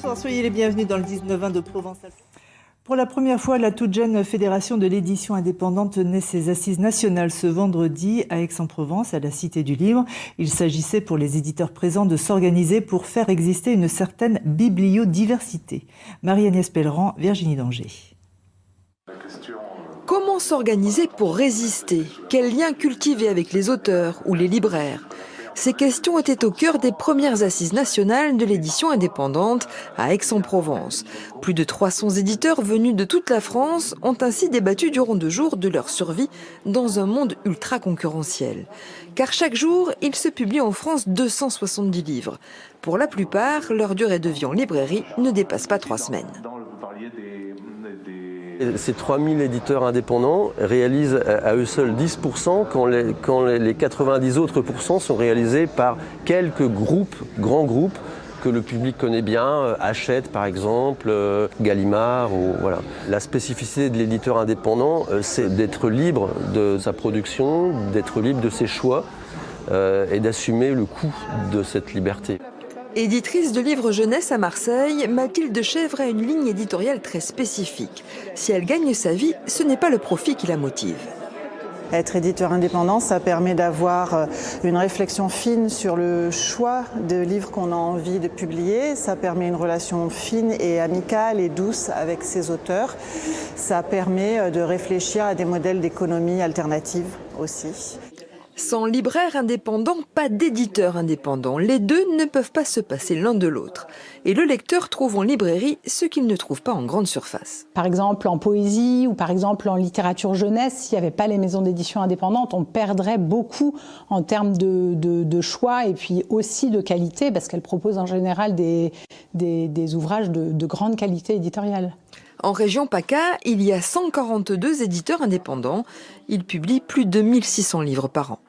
Bonsoir, soyez les bienvenus dans le 19-20 de Provençal. Pour la première fois, la toute jeune Fédération de l'édition indépendante tenait ses assises nationales ce vendredi à Aix-en-Provence, à la Cité du Livre. Il s'agissait pour les éditeurs présents de s'organiser pour faire exister une certaine bibliodiversité. Marie-Agnès Pelleran, Virginie Danger. Comment s'organiser pour résister? Quel lien cultiver avec les auteurs ou les libraires? Ces questions étaient au cœur des premières assises nationales de l'édition indépendante à Aix-en-Provence. Plus de 300 éditeurs venus de toute la France ont ainsi débattu durant 2 jours de leur survie dans un monde ultra concurrentiel. Car chaque jour, il se publie en France 270 livres. Pour la plupart, leur durée de vie en librairie ne dépasse pas 3 semaines. Ces 3000 éditeurs indépendants réalisent à eux seuls 10% quand les 90 autres pourcents sont réalisés par quelques groupes, grands groupes, que le public connaît bien, Hachette par exemple, Gallimard. Voilà. La spécificité de l'éditeur indépendant, c'est d'être libre de sa production, d'être libre de ses choix et d'assumer le coût de cette liberté. Éditrice de livres jeunesse à Marseille, Mathilde Chèvre a une ligne éditoriale très spécifique. Si elle gagne sa vie, ce n'est pas le profit qui la motive. Être éditeur indépendant, ça permet d'avoir une réflexion fine sur le choix de livres qu'on a envie de publier. Ça permet une relation fine et amicale et douce avec ses auteurs. Ça permet de réfléchir à des modèles d'économie alternative aussi. Sans libraire indépendant, pas d'éditeur indépendant. Les deux ne peuvent pas se passer l'un de l'autre. Et le lecteur trouve en librairie ce qu'il ne trouve pas en grande surface. Par exemple en poésie ou par exemple en littérature jeunesse, s'il n'y avait pas les maisons d'édition indépendantes, on perdrait beaucoup en termes de choix et puis aussi de qualité parce qu'elles proposent en général des ouvrages de grande qualité éditoriale. En région PACA, il y a 142 éditeurs indépendants. Ils publient plus de 1600 livres par an.